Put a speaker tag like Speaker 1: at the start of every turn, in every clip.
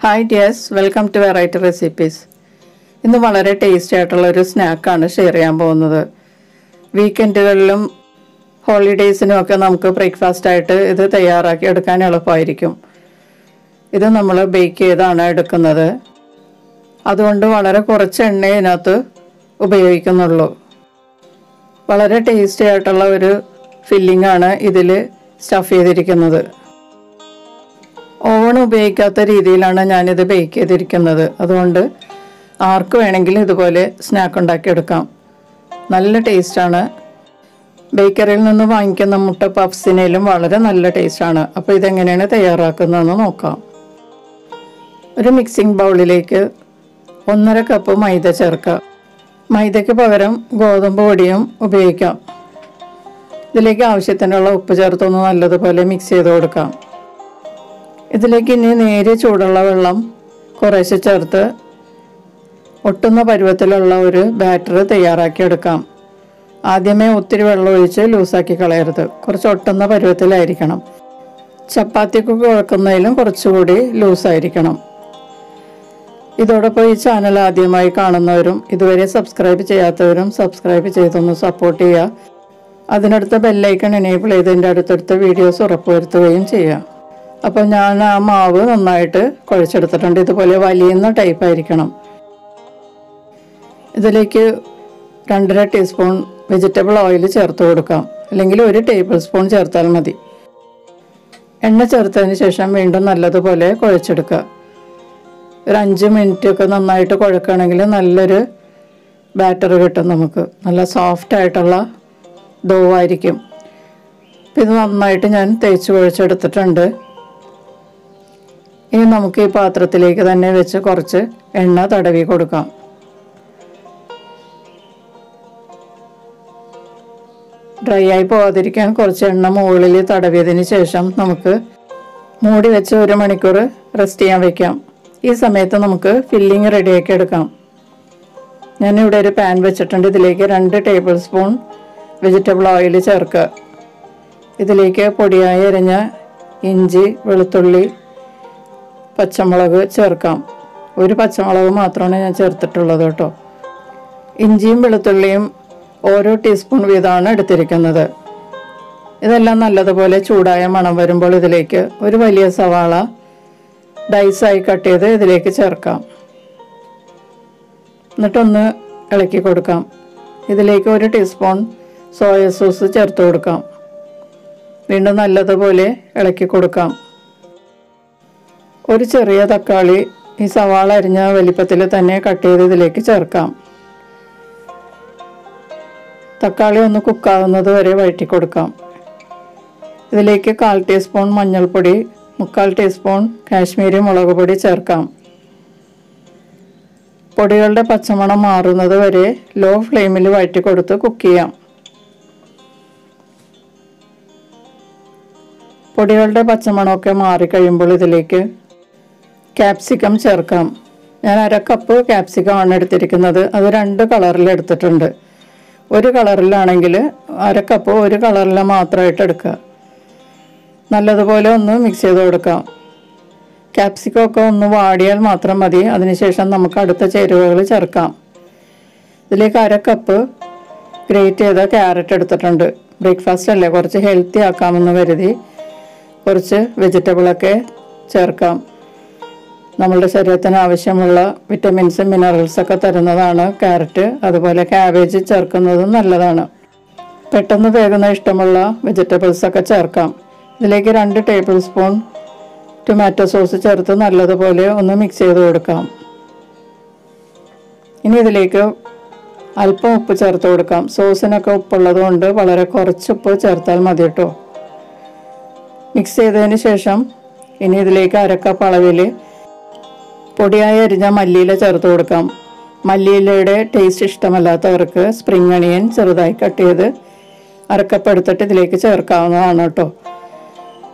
Speaker 1: Hi dears, welcome to Variety Recipes. ഇന്ന് വളരെ tasty ആയിട്ടുള്ള ഒരു സ്നാക്കാണ് ഷെയർ ചെയ്യാൻ പോകുന്നത്. വീക്കെൻഡുകളിലും ഹോളിഡേയ്സിനും ഒക്കെ നമുക്ക് ബ്രേക്ക്ഫാസ്റ്റ് ആയിട്ട് ഇത് തയ്യാറാക്കി എടുക്കാൻ എളുപ്പമായിരിക്കും. ഇത് നമ്മൾ ബേക്ക് ചെയ്താണ് എടുക്കുന്നത്. അതുകൊണ്ട് വളരെ കുറച്ച് എണ്ണ ഇതിനകത്ത് ഉപയോഗിക്കുന്നുള്ളൂ. വളരെ ടേസ്റ്റി ആയിട്ടുള്ള ഒരു ഫില്ലിംഗ് ആണ് ഇതിൽ സ്റ്റഫ് ചെയ്തിരിക്കുന്നത്. ഓവൺ ഉപയോഗിക്കാത്ത രീതിയിലാണ് ഞാനിത് ബേക്ക് ചെയ്തിരിക്കുന്നത്. അതുകൊണ്ട് ആർക്ക് വേണമെങ്കിലും ഇതുപോലെ സ്നാക്ക് ഉണ്ടാക്കിയെടുക്കാം. നല്ല ടേസ്റ്റാണ്. ബേക്കറിയിൽ നിന്ന് വാങ്ങിക്കുന്ന മുട്ട പഫ്സിനേലും വളരെ നല്ല ടേസ്റ്റാണ്. അപ്പോൾ ഇതെങ്ങനെയാണ് തയ്യാറാക്കുന്നതെന്ന് നോക്കാം. ഒരു മിക്സിംഗ് ബൗളിലേക്ക് 1.5 കപ്പ് മൈദ ചേർക്കുക. മൈദയ്ക്ക് പകരം ഗോതമ്പ് പൊടിയും ഉപയോഗിക്കാം. ഇതിലേക്ക് ആവശ്യത്തിനുള്ള ഉപ്പ് ചേർത്തൊന്ന് നല്ലതുപോലെ മിക്സ് ചെയ്ത് കൊടുക്കാം. ഇതിലേക്ക് ഇനി നേരിയ ചൂടുള്ള വെള്ളം കുറേശ്ശെ ചേർത്ത് ഒട്ടുന്ന പരുവത്തിലുള്ള ഒരു ബാറ്റർ തയ്യാറാക്കിയെടുക്കാം. ആദ്യമേ ഒത്തിരി വെള്ളം ഒഴിച്ച് ലൂസാക്കി കളയരുത്. കുറച്ച് ഒട്ടുന്ന പരുവത്തിലായിരിക്കണം. ചപ്പാത്തിക്ക് കുഴക്കുന്നതിലും കുറച്ചുകൂടി ലൂസായിരിക്കണം. ഇതോടൊപ്പം ഈ ചാനൽ ആദ്യമായി കാണുന്നവരും ഇതുവരെ സബ്സ്ക്രൈബ് ചെയ്യാത്തവരും സബ്സ്ക്രൈബ് ചെയ്തൊന്ന് സപ്പോർട്ട് ചെയ്യുക. അതിനടുത്ത ബെല്ലൈക്കൺ എനേബിൾ ചെയ്തതിൻ്റെ അടുത്തടുത്ത വീഡിയോസ് ഉറപ്പുവരുത്തുകയും ചെയ്യുക. അപ്പോൾ ഞാൻ ആ മാവ് നന്നായിട്ട് കുഴച്ചെടുത്തിട്ടുണ്ട്. ഇതുപോലെ വലിയുന്ന ടൈപ്പായിരിക്കണം. ഇതിലേക്ക് 2.5 ടീസ്പൂൺ വെജിറ്റബിൾ ഓയിൽ ചേർത്ത് കൊടുക്കാം. അല്ലെങ്കിൽ 1 ടേബിൾ സ്പൂൺ ചേർത്താൽ മതി. എണ്ണ ചേർത്തതിന് ശേഷം വീണ്ടും നല്ലതുപോലെ കുഴച്ചെടുക്കുക. ഒരു 5 മിനിറ്റ് ഒക്കെ നന്നായിട്ട് കുഴക്കുകയാണെങ്കിൽ നല്ലൊരു ബാറ്റർ കിട്ടും നമുക്ക്. നല്ല സോഫ്റ്റ് ആയിട്ടുള്ള ഡോ ആയിരിക്കും. ഇത് നന്നായിട്ട് ഞാൻ തേച്ച് കുഴച്ചെടുത്തിട്ടുണ്ട്. ഇനി നമുക്ക് ഈ പാത്രത്തിലേക്ക് തന്നെ വെച്ച് കുറച്ച് എണ്ണ തടവി കൊടുക്കാം. ഡ്രൈ ആയി പോകാതിരിക്കാൻ കുറച്ച് എണ്ണ മുകളിൽ തടവിയതിന് ശേഷം നമുക്ക് മൂടി വെച്ച് 1 മണിക്കൂർ റെസ്റ്റ് ചെയ്യാൻ വയ്ക്കാം. ഈ സമയത്ത് നമുക്ക് ഫില്ലിങ് റെഡിയാക്കി എടുക്കാം. ഞാനിവിടെ ഒരു പാൻ വെച്ചിട്ടുണ്ട്. ഇതിലേക്ക് 2 ടേബിൾ സ്പൂൺ വെജിറ്റബിൾ ഓയിൽ ചേർക്കുക. ഇതിലേക്ക് പൊടിയായി അരിഞ്ഞ ഇഞ്ചി, വെളുത്തുള്ളി, പച്ചമുളക് ചേർക്കാം. 1 പച്ചമുളക് മാത്രമാണ് ഞാൻ ചേർത്തിട്ടുള്ളത് കേട്ടോ. ഇഞ്ചിയും വെളുത്തുള്ളിയും ഓരോ ടീസ്പൂൺ വീതമാണ് എടുത്തിരിക്കുന്നത്. ഇതെല്ലാം നല്ലതുപോലെ ചൂടായ മണം വരുമ്പോൾ ഇതിലേക്ക് ഒരു വലിയ സവാള ഡൈസായി കട്ട് ചെയ്ത് ഇതിലേക്ക് ചേർക്കാം. എന്നിട്ടൊന്ന് ഇളക്കി കൊടുക്കാം. ഇതിലേക്ക് 1 ടീസ്പൂൺ സോയ സോസ് ചേർത്ത് കൊടുക്കാം. വീണ്ടും നല്ലതുപോലെ ഇളക്കി കൊടുക്കാം. ഒരു ചെറിയ തക്കാളി ഈ സവാള അരിഞ്ഞ വലിപ്പത്തിൽ തന്നെ കട്ട് ചെയ്ത് ഇതിലേക്ക് ചേർക്കാം. തക്കാളി ഒന്ന് കുക്കാവുന്നത് വരെ വഴറ്റി കൊടുക്കാം. ഇതിലേക്ക് 1/4 ടീസ്പൂൺ മഞ്ഞൾപ്പൊടി, 3/4 ടീസ്പൂൺ കാശ്മീരി മുളക് പൊടി ചേർക്കാം. പൊടികളുടെ പച്ചമണം മാറുന്നത് വരെ ലോ ഫ്ലെയിമിൽ വഴറ്റി കൊടുത്ത് കുക്ക് ചെയ്യാം. പൊടികളുടെ പച്ചമണമൊക്കെ മാറിക്കഴിയുമ്പോൾ ഇതിലേക്ക് ക്യാപ്സിക്കം ചേർക്കാം. ഞാൻ 1/2 കപ്പ് ക്യാപ്സിക്കം ആണ് എടുത്തിരിക്കുന്നത്. അത് 2 കളറിൽ എടുത്തിട്ടുണ്ട്. 1 കളറിലാണെങ്കിൽ 1/2 കപ്പ് 1 കളറിൽ മാത്രമായിട്ട് എടുക്കുക. നല്ലതുപോലെ ഒന്ന് മിക്സ് ചെയ്ത് കൊടുക്കാം. ക്യാപ്സിക്കം ഒക്കെ ഒന്ന് വാടിയാൽ മാത്രം മതി. അതിനുശേഷം നമുക്ക് അടുത്ത ചേരുവകൾ ചേർക്കാം. ഇതിലേക്ക് 1/2 കപ്പ് ഗ്രേറ്റ് ചെയ്ത ക്യാരറ്റ് എടുത്തിട്ടുണ്ട്. ബ്രേക്ക്ഫാസ്റ്റ് അല്ലേ, കുറച്ച് ഹെൽത്തി ആക്കാമെന്ന് കരുതി കുറച്ച് വെജിറ്റബിളൊക്കെ ചേർക്കാം. നമ്മളുടെ ശരീരത്തിന് ആവശ്യമുള്ള വിറ്റമിൻസും മിനറൽസൊക്കെ തരുന്നതാണ് ക്യാരറ്റ്. അതുപോലെ ക്യാബേജ് ചേർക്കുന്നതും നല്ലതാണ്. പെട്ടെന്ന് വേകുന്ന ഇഷ്ടമുള്ള വെജിറ്റബിൾസൊക്കെ ചേർക്കാം. ഇതിലേക്ക് 2 ടേബിൾ സ്പൂൺ ടൊമാറ്റോ സോസ് ചേർത്ത് നല്ലതുപോലെ ഒന്ന് മിക്സ് ചെയ്ത് കൊടുക്കാം. ഇനി ഇതിലേക്ക് അല്പം ഉപ്പ് ചേർത്ത് കൊടുക്കാം. സോസിനൊക്കെ ഉപ്പുള്ളത് കൊണ്ട് വളരെ കുറച്ച് ഉപ്പ് ചേർത്താൽ മതി കേട്ടോ. മിക്സ് ചെയ്തതിന് ശേഷം ഇനി ഇതിലേക്ക് 1/2 കപ്പ് അളവിൽ പൊടിയായി അരിഞ്ഞ മല്ലിയില ചേർത്ത് കൊടുക്കാം. മല്ലിയിലയുടെ ടേസ്റ്റ് ഇഷ്ടമല്ലാത്തവർക്ക് സ്പ്രിംഗ് അണിയൻ ചെറുതായി കട്ട് ചെയ്ത് 1/2 കപ്പ് എടുത്തിട്ട് ഇതിലേക്ക് ചേർക്കാവുന്നതാണ് കേട്ടോ.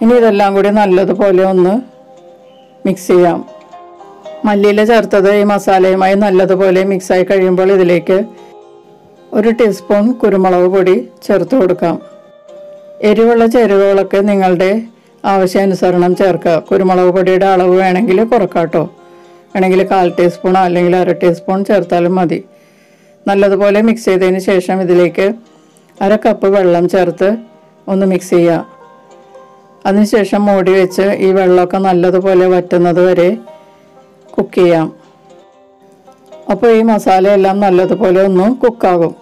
Speaker 1: ഇനി ഇതെല്ലാം കൂടി നല്ലതുപോലെ ഒന്ന് മിക്സ് ചെയ്യാം. മല്ലിയില ചേർത്തത് ഈ മസാലയുമായി നല്ലതുപോലെ മിക്സായി കഴിയുമ്പോൾ ഇതിലേക്ക് 1 ടീസ്പൂൺ കുരുമുളക് പൊടി ചേർത്ത് കൊടുക്കാം. എരിവുള്ള ചേരുവകളൊക്കെ നിങ്ങളുടെ ആവശ്യാനുസരണം ചേർക്കുക. കുരുമുളക് പൊടിയുടെ അളവ് വേണമെങ്കിൽ കുറക്കാട്ടോ. വേണമെങ്കിൽ 1/4 ടീസ്പൂണോ അല്ലെങ്കിൽ 1/2 ടീസ്പൂൺ ചേർത്താലും മതി. നല്ലതുപോലെ മിക്സ് ചെയ്തതിന് ശേഷം ഇതിലേക്ക് 1/2 കപ്പ് വെള്ളം ചേർത്ത് ഒന്ന് മിക്സ് ചെയ്യുക. അതിനുശേഷം മൂടി വെച്ച് ഈ വെള്ളമൊക്കെ നല്ലതുപോലെ വറ്റുന്നത് വരെ കുക്ക് ചെയ്യാം. അപ്പോൾ ഈ മസാലയെല്ലാം നല്ലതുപോലെ ഒന്ന് കുക്കാകും.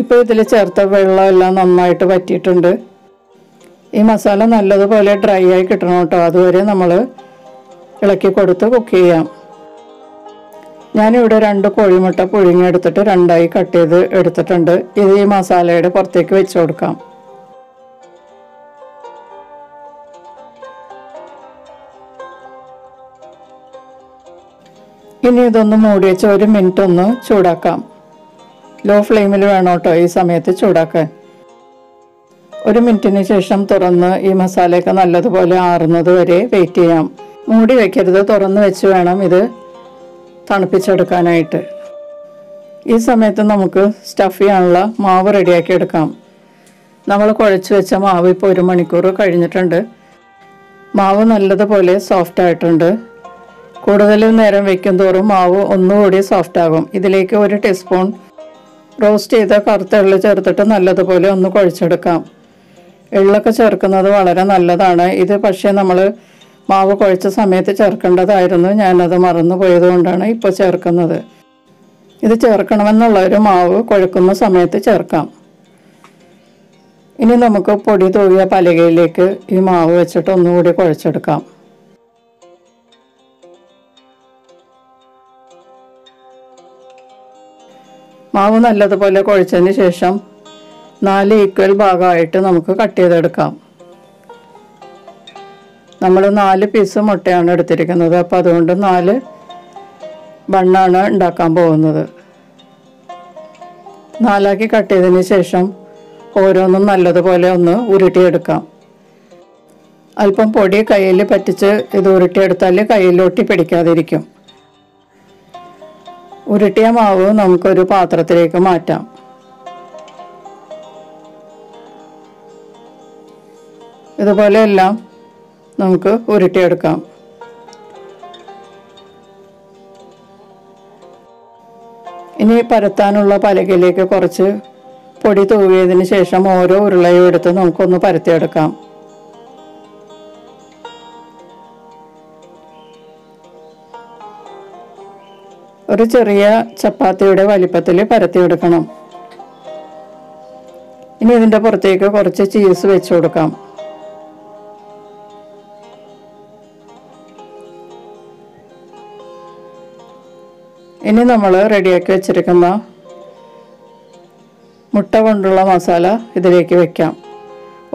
Speaker 1: ഇപ്പോൾ ഇതിൽ ചേർത്ത വെള്ളമെല്ലാം നന്നായിട്ട് വറ്റിയിട്ടുണ്ട്. ഈ മസാല നല്ലതുപോലെ ഡ്രൈ ആയി കിട്ടണം കേട്ടോ. അതുവരെ നമ്മൾ ഇളക്കി കൊടുത്ത് കുക്ക് ചെയ്യാം. ഞാനിവിടെ 2 കോഴിമുട്ട പുഴുങ്ങിയെടുത്തിട്ട് 2ആയി കട്ട് ചെയ്ത് എടുത്തിട്ടുണ്ട്. ഇത് ഈ മസാലയുടെ പുറത്തേക്ക് വെച്ച് കൊടുക്കാം. ഇനി ഇതൊന്ന് മൂടി വെച്ച് 1 മിനിറ്റ് ഒന്ന് ചൂടാക്കാം. ലോ ഫ്ലെയിമിൽ വേണം കേട്ടോ ഈ സമയത്ത് ചൂടാക്കാൻ. 1 മിനിറ്റിന് ശേഷം തുറന്ന് ഈ മസാലയൊക്കെ നല്ലതുപോലെ ആറുന്നത് വരെ വെയിറ്റ് ചെയ്യാം. മൂടി വെക്കരുത്, തുറന്ന് വെച്ച് വേണം ഇത് തണുപ്പിച്ചെടുക്കാനായിട്ട്. ഈ സമയത്ത് നമുക്ക് സ്റ്റഫ് ചെയ്യാനുള്ള മാവ് റെഡിയാക്കി എടുക്കാം. നമ്മൾ കുഴച്ച് വെച്ച മാവ് ഇപ്പോൾ 1 മണിക്കൂർ കഴിഞ്ഞിട്ടുണ്ട്. മാവ് നല്ലതുപോലെ സോഫ്റ്റ് ആയിട്ടുണ്ട്. കൂടുതൽ നേരം വയ്ക്കും തോറും മാവ് ഒന്നുകൂടി സോഫ്റ്റ് ആകും. ഇതിലേക്ക് 1 ടീസ്പൂൺ റോസ്റ്റ് ചെയ്ത കറുത്ത എള്ള് ചേർത്തിട്ട് നല്ലതുപോലെ ഒന്ന് കുഴച്ചെടുക്കാം. എള്ളൊക്കെ ചേർക്കുന്നത് വളരെ നല്ലതാണ്. ഇത് പക്ഷേ നമ്മൾ മാവ് കുഴച്ച സമയത്ത് ചേർക്കേണ്ടതായിരുന്നു. ഞാനത് മറന്നു പോയതുകൊണ്ടാണ് ഇപ്പോൾ ചേർക്കുന്നത്. ഇത് ചേർക്കണമെന്നുള്ളൊരു മാവ് കുഴക്കുന്ന സമയത്ത് ചേർക്കാം. ഇനി നമുക്ക് പൊടി തൂകിയ പലകയിലേക്ക് ഈ മാവ് വെച്ചിട്ട് ഒന്നുകൂടി കുഴച്ചെടുക്കാം. മാവ് നല്ലതുപോലെ കുഴച്ചതിന് ശേഷം 4 ഈക്വൽ ഭാഗമായിട്ട് നമുക്ക് കട്ട് ചെയ്തെടുക്കാം. നമ്മൾ 4 പീസ് മുട്ടയാണ് എടുത്തിരിക്കുന്നത്. അപ്പോൾ അതുകൊണ്ട് 4 ബണ്ണാണ് ഉണ്ടാക്കാൻ പോകുന്നത്. 4ആക്കി കട്ട് ചെയ്തതിന് ശേഷം ഓരോന്നും നല്ലതുപോലെ ഒന്ന് ഉരുട്ടിയെടുക്കാം. അല്പം പൊടി കയ്യിൽ പറ്റിച്ച് ഇത് ഉരുട്ടിയെടുത്താൽ കയ്യിലൊട്ടി പിടിക്കാതിരിക്കും. ഉരുട്ടിയ മാവ് നമുക്കൊരു പാത്രത്തിലേക്ക് മാറ്റാം. ഇതുപോലെ എല്ലാം നമുക്ക് ഉരുട്ടിയെടുക്കാം. ഇനി പരത്താനുള്ള പലകയിലേക്ക് കുറച്ച് പൊടി തൂവിയതിന് ശേഷം ഓരോ ഉരുളയും എടുത്ത് നമുക്കൊന്ന് പരത്തിയെടുക്കാം. ഒരു ചെറിയ ചപ്പാത്തിയുടെ വലിപ്പത്തിൽ പരത്തിയെടുക്കണം. ഇനി ഇതിൻ്റെ പുറത്തേക്ക് കുറച്ച് ചീസ് വെച്ച് കൊടുക്കാം. ഇനി നമ്മൾ റെഡിയാക്കി വെച്ചിരിക്കുന്ന മുട്ട കൊണ്ടുള്ള മസാല ഇതിലേക്ക് വെക്കാം.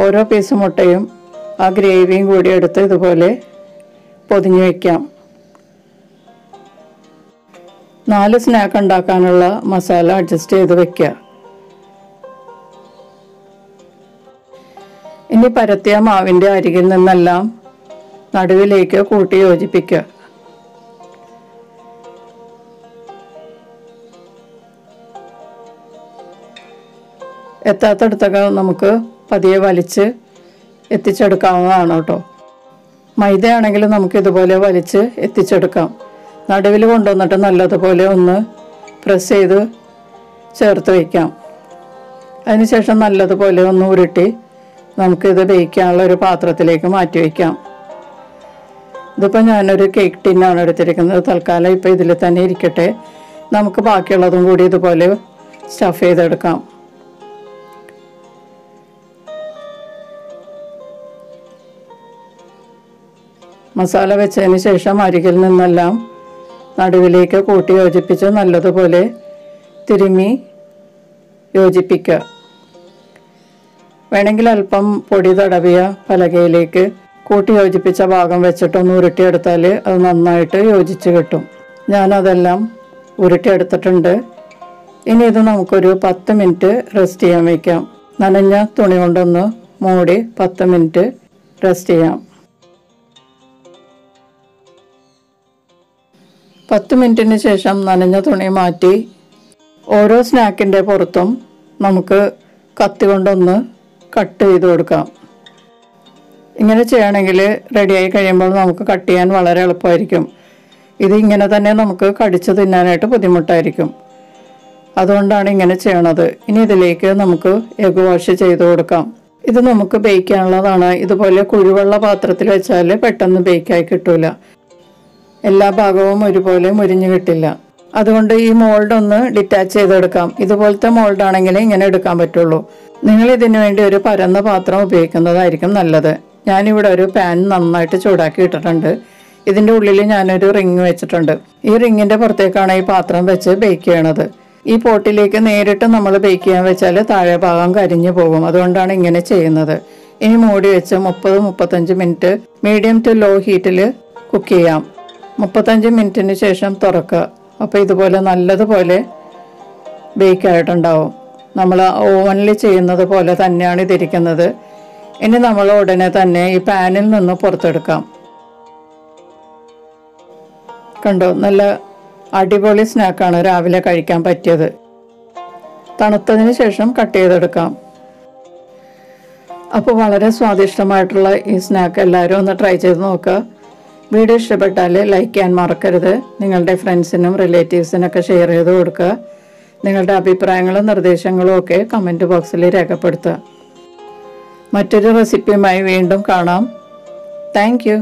Speaker 1: ഓരോ പീസ് മുട്ടയും ആ ഗ്രേവിയും കൂടി എടുത്ത് ഇതുപോലെ പൊതിഞ്ഞ് വയ്ക്കാം. 4 സ്നാക്ക് ഉണ്ടാക്കാനുള്ള മസാല അഡ്ജസ്റ്റ് ചെയ്ത് വെക്കുക. ഇനി പരത്തിയ മാവിൻ്റെ അരികിൽ നിന്നെല്ലാം നടുവിലേക്ക് കൂട്ടി യോജിപ്പിക്കുക. എത്താത്തടുത്തൊക്കെ നമുക്ക് പതിയെ വലിച്ച് എത്തിച്ചെടുക്കാവുന്നതാണ് കേട്ടോ. മൈദയാണെങ്കിൽ നമുക്ക് ഇതുപോലെ വലിച്ച് എത്തിച്ചെടുക്കാം. നടുവിൽ കൊണ്ടുവന്നിട്ട് നല്ലതുപോലെ ഒന്ന് പ്രസ് ചെയ്ത് ചേർത്ത് വയ്ക്കാം. അതിനുശേഷം നല്ലതുപോലെ ഒന്ന് ഉരുട്ടി നമുക്കിത് ബേക്കാനുള്ള ഒരു പാത്രത്തിലേക്ക് മാറ്റി വയ്ക്കാം. ഇതിപ്പോൾ ഞാനൊരു കേക്ക് ടിന്നാണ് എടുത്തിരിക്കുന്നത്. തൽക്കാലം ഇപ്പോൾ ഇതിൽ തന്നെ ഇരിക്കട്ടെ. നമുക്ക് ബാക്കിയുള്ളതും കൂടി ഇതുപോലെ സ്റ്റഫ് ചെയ്തെടുക്കാം. മസാല വെച്ചതിന് ശേഷം അരികിൽ നിന്നെല്ലാം നടുവിലേക്ക് കൂട്ടി യോജിപ്പിച്ച് നല്ലതുപോലെ തിരുമ്മി യോജിപ്പിക്കുക. വേണമെങ്കിൽ അല്പം പൊടി തടവിയ പലകയിലേക്ക് കൂട്ടി യോജിപ്പിച്ച ഭാഗം വെച്ചിട്ടൊന്ന് ഉരുട്ടിയെടുത്താൽ അത് നന്നായിട്ട് യോജിച്ച് കിട്ടും. ഞാനതെല്ലാം ഉരുട്ടിയെടുത്തിട്ടുണ്ട്. ഇനി ഇത് നമുക്കൊരു 10 മിനിറ്റ് റെസ്റ്റ് ചെയ്യാൻ വയ്ക്കാം. നനഞ്ഞ തുണി കൊണ്ടൊന്ന് മൂടി 10 മിനിറ്റ് റെസ്റ്റ് ചെയ്യാം. 10 മിനിറ്റിന് ശേഷം നനഞ്ഞ തുണി മാറ്റി ഓരോ സ്നാക്കിൻ്റെ പുറത്തും നമുക്ക് കത്തി കൊണ്ടൊന്ന് കട്ട് ചെയ്ത് കൊടുക്കാം. ഇങ്ങനെ ചെയ്യുകയാണെങ്കിൽ റെഡിയായി കഴിയുമ്പോൾ നമുക്ക് കട്ട് ചെയ്യാൻ വളരെ എളുപ്പമായിരിക്കും. ഇത് ഇങ്ങനെ തന്നെ നമുക്ക് കടിച്ച് തിന്നാനായിട്ട് ബുദ്ധിമുട്ടായിരിക്കും. അതുകൊണ്ടാണ് ഇങ്ങനെ ചെയ്യണത്. ഇനി ഇതിലേക്ക് നമുക്ക് എഗ് വാഷ് ചെയ്ത് കൊടുക്കാം. ഇത് നമുക്ക് ബേക്കാനുള്ളതാണ്. ഇതുപോലെ കുഴിവെള്ള പാത്രത്തിൽ വെച്ചാൽ പെട്ടെന്ന് ബേക്കായി കിട്ടൂല. എല്ലാ ഭാഗവും ഒരുപോലെ മുരിഞ്ഞു കിട്ടില്ല. അതുകൊണ്ട് ഈ മോൾഡ് ഒന്ന് ഡിറ്റാച്ച് ചെയ്തെടുക്കാം. ഇതുപോലത്തെ മോൾഡാണെങ്കിൽ ഇങ്ങനെ എടുക്കാൻ പറ്റുള്ളൂ. നിങ്ങൾ ഇതിനു വേണ്ടി ഒരു പരന്ന പാത്രം ഉപയോഗിക്കുന്നതായിരിക്കും നല്ലത്. ഞാനിവിടെ ഒരു പാൻ നന്നായിട്ട് ചൂടാക്കി ഇട്ടിട്ടുണ്ട്. ഇതിൻ്റെ ഉള്ളിൽ ഞാനൊരു റിങ് വെച്ചിട്ടുണ്ട്. ഈ റിങ്ങിൻ്റെ പുറത്തേക്കാണ് ഈ പാത്രം വെച്ച് ബേക്ക് ചെയ്യണത്. ഈ പോട്ടിലേക്ക് നേരിട്ട് നമ്മൾ ബേക്ക് ചെയ്യാൻ വെച്ചാൽ താഴെ ഭാഗം കരിഞ്ഞു പോകും. അതുകൊണ്ടാണ് ഇങ്ങനെ ചെയ്യുന്നത്. ഇനി മൂടി വെച്ച് 30-35 മിനിറ്റ് മീഡിയം ടു ലോ ഹീറ്റിൽ കുക്ക് ചെയ്യാം. 35 മിനിറ്റിന് ശേഷം തുറക്കുക. അപ്പോൾ ഇതുപോലെ നല്ലതുപോലെ ബേക്കായിട്ടുണ്ടാവും. നമ്മൾ ഓവനിൽ ചെയ്യുന്നത് പോലെ തന്നെയാണ് ഇതിരിക്കുന്നത്. ഇനി നമ്മൾ ഉടനെ തന്നെ ഈ പാനിൽ നിന്ന് പുറത്തെടുക്കാം. കണ്ടോ, നല്ല അടിപൊളി സ്നാക്കാണ് രാവിലെ കഴിക്കാൻ പറ്റിയത്. തണുത്തതിന് ശേഷം കട്ട് ചെയ്തെടുക്കാം. അപ്പോൾ വളരെ സ്വാദിഷ്ടമായിട്ടുള്ള ഈ സ്നാക്ക് എല്ലാവരും ഒന്ന് ട്രൈ ചെയ്ത് നോക്കുക. വീഡിയോ ഇഷ്ടപ്പെട്ടാൽ ലൈക്ക് ചെയ്യാൻ മറക്കരുത്. നിങ്ങളുടെ ഫ്രണ്ട്സിനും റിലേറ്റീവ്സിനൊക്കെ ഷെയർ ചെയ്ത് കൊടുക്കുക. നിങ്ങളുടെ അഭിപ്രായങ്ങളും നിർദ്ദേശങ്ങളും ഒക്കെ കമൻറ്റ് ബോക്സിൽ രേഖപ്പെടുത്തുക. മറ്റൊരു റെസിപ്പിയുമായി വീണ്ടും കാണാം. Thank you.